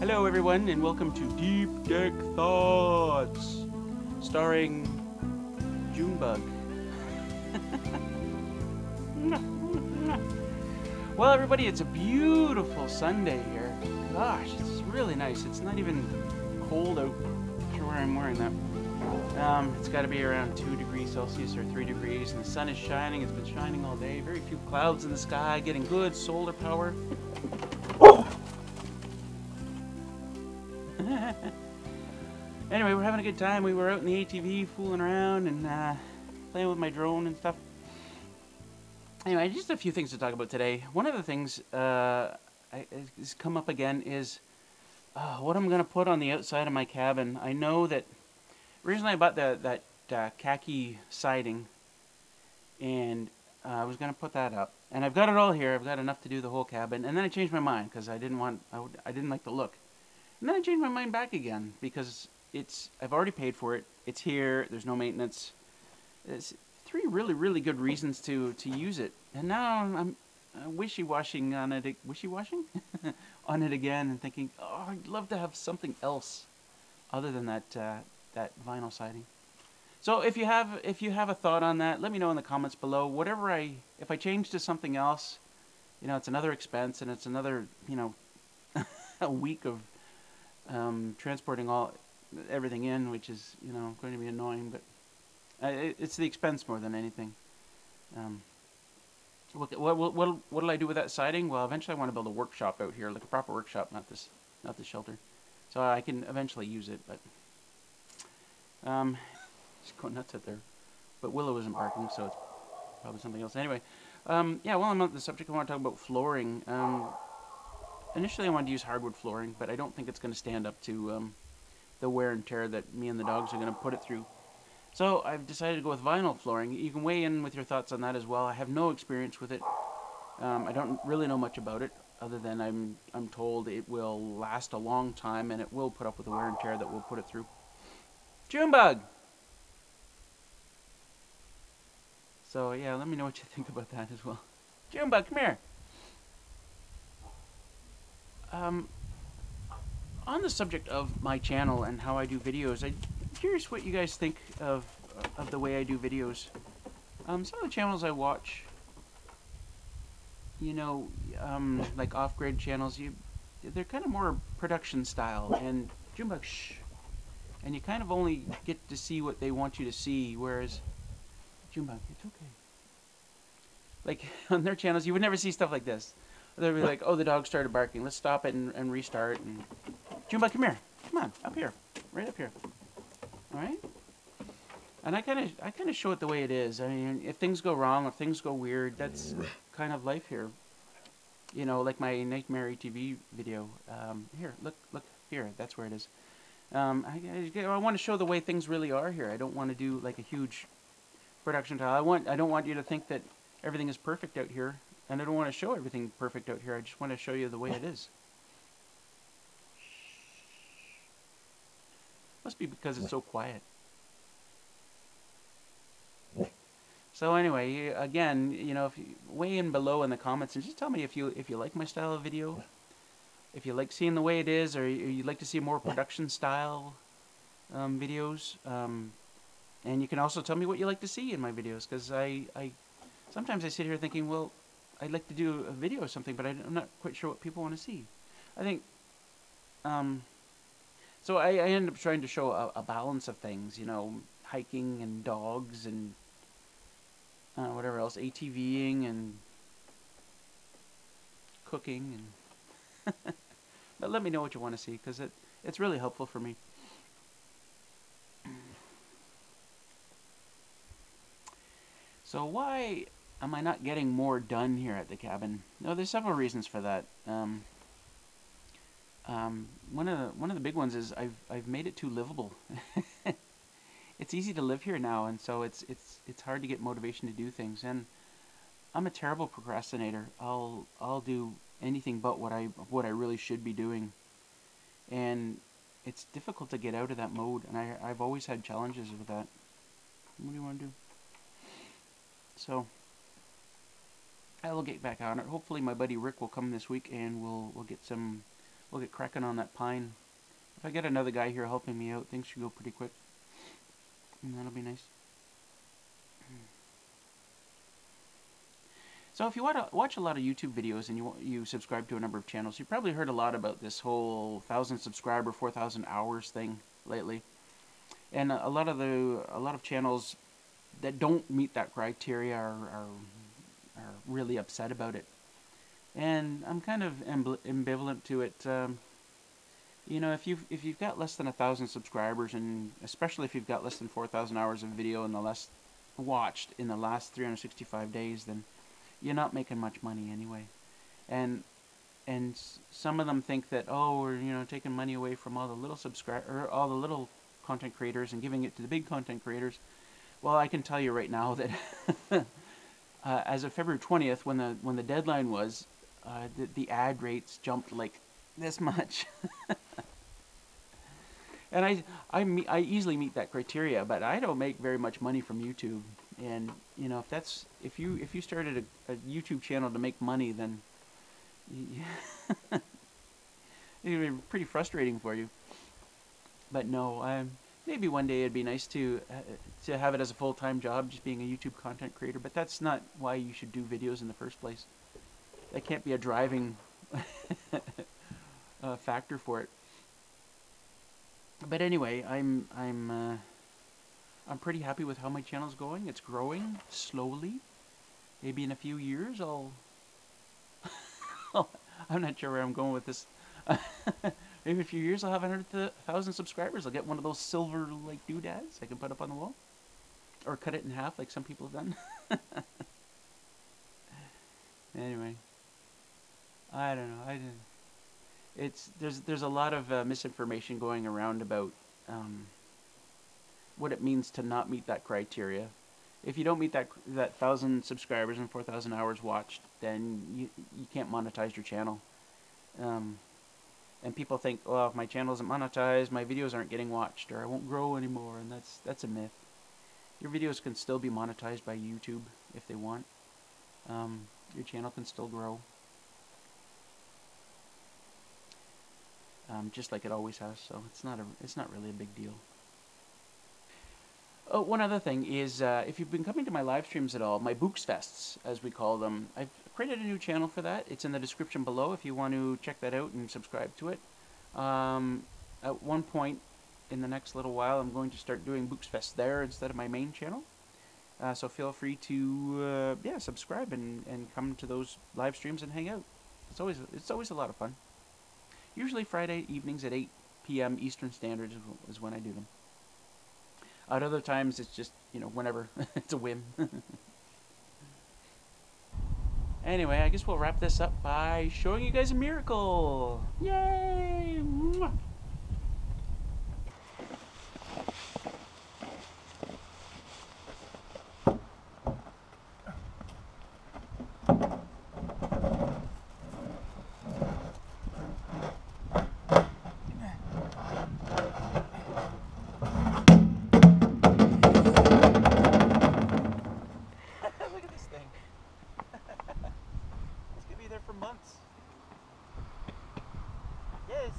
Hello everyone and welcome to Deep Deck Thoughts, starring Junebug. Well everybody, it's a beautiful Sunday here. Gosh, it's really nice. It's not even cold out. Not sure where I'm wearing that. It's got to be around 2 degrees Celsius or 3 degrees, and the sun is shining. It's been shining all day. Very few clouds in the sky, getting good solar power. Anyway, we're having a good time. We were out in the ATV fooling around and playing with my drone and stuff. Anyway, just a few things to talk about today. One of the things has come up again is what I'm going to put on the outside of my cabin. I know that originally I bought that khaki siding, and I was going to put that up. And I've got it all here. I've got enough to do the whole cabin. And then I changed my mind because I didn't like the look. And then I changed my mind back again because I've already paid for it. It's here. There's no maintenance. It's 3 really, really good reasons to use it. And now I'm wishy-washing on it. Wishy-washing on it again, and thinking, oh, I'd love to have something else other than that vinyl siding. So if you have a thought on that, let me know in the comments below. If I change to something else, it's another expense and it's another a week of transporting everything in, which is going to be annoying, but it's the expense more than anything. What'll I do with that siding? Well, eventually I want to build a workshop out here, like a proper workshop, not this shelter, so I can eventually use it. But just going nuts out there. But Willow isn't barking, so it's probably something else. Anyway, yeah. While I'm on the subject, I want to talk about flooring. Initially, I wanted to use hardwood flooring, but I don't think it's going to stand up to the wear and tear that me and the dogs are going to put it through. So I've decided to go with vinyl flooring. You can weigh in with your thoughts on that as well. I have no experience with it. I don't really know much about it, other than I'm told it will last a long time and it will put up with the wear and tear that we'll put it through. Junebug! So yeah, let me know what you think about that as well. Junebug, come here! On the subject of my channel and how I do videos, I'm curious what you guys think of the way I do videos. Some of the channels I watch, like off-grid channels, they're kind of more production style, and Junebug, shh, and you kind of only get to see what they want you to see, whereas Junebug, it's okay. Like on their channels, you would never see stuff like this. They'd be like, oh, the dog started barking. Let's stop it and restart. And Junebug, come here. Come on, up here. Right up here. All right? And I kind of show it the way it is. I mean, if things go wrong, if things go weird, that's kind of life here. Like my Nightmare ATV video. Here, look here. That's where it is. I want to show the way things really are here. I don't want to do like a huge production style. I don't want you to think that everything is perfect out here. And I don't want to show everything perfect out here. I just want to show you the way it is. Must be because it's so quiet. So anyway, again, if you weigh in below in the comments and just tell me if you like my style of video, if you like seeing the way it is, or you'd like to see more production style videos. And you can also tell me what you like to see in my videos, because sometimes I sit here thinking, well, I'd like to do a video or something, but I'm not quite sure what people want to see. I think, so I end up trying to show a balance of things, hiking and dogs and whatever else, ATVing and cooking. And but let me know what you want to see, because it's really helpful for me. So why am I not getting more done here at the cabin? No, there's several reasons for that. One of the big ones is I've made it too livable. It's easy to live here now, and so it's hard to get motivation to do things. And I'm a terrible procrastinator. I'll do anything but what I really should be doing, and it's difficult to get out of that mode. And I've always had challenges with that. What do you want to do? So I will get back on it. Hopefully my buddy Rick will come this week and we'll get some we'll get cracking on that pine. If I get another guy here helping me out, things should go pretty quick. And that'll be nice. So if you want to watch a lot of YouTube videos and you subscribe to a number of channels, you've probably heard a lot about this whole 1,000 subscriber, 4,000 hours thing lately. And a lot of channels that don't meet that criteria are really upset about it. And I'm kind of ambivalent to it. You know, if you've got less than 1,000 subscribers, and especially if you've got less than 4,000 hours of video in the last 365 days, then you're not making much money anyway. And some of them think that, oh, we're taking money away from all the little content creators and giving it to the big content creators. Well, I can tell you right now that as of February 20th, when the deadline was, the ad rates jumped like this much. And I easily meet that criteria, but I don't make very much money from YouTube. And if you started a YouTube channel to make money, then it would be pretty frustrating for you. But no, maybe one day it'd be nice to have it as a full-time job, just being a YouTube content creator. But that's not why you should do videos in the first place. That can't be a driving factor for it. But anyway, I'm pretty happy with how my channel's going. It's growing slowly. Maybe in a few years I'll I'm not sure where I'm going with this. Maybe in a few years I'll have 100,000 subscribers. I'll get one of those silver like doodads I can put up on the wall, or cut it in half like some people have done. Anyway, I don't know. There's a lot of misinformation going around about what it means to not meet that criteria. If you don't meet that 1,000 subscribers and 4,000 hours watched, then you can't monetize your channel. And people think, well, if my channel isn't monetized, my videos aren't getting watched, or I won't grow anymore, and that's a myth. Your videos can still be monetized by YouTube if they want. Your channel can still grow. Just like it always has, so it's not really a big deal. Oh, one other thing is, if you've been coming to my live streams at all, my Books Fests, as we call them, I've created a new channel for that. It's in the description below if you want to check that out and subscribe to it. At one point in the next little while, I'm going to start doing Books Fest there instead of my main channel. So feel free to subscribe and come to those live streams and hang out. It's always a lot of fun. Usually Friday evenings at 8 p.m. Eastern Standard is when I do them. At other times, it's just, whenever. It's a whim. Anyway, I guess we'll wrap this up by showing you guys a miracle. Yay! Mwah! For months. Yes.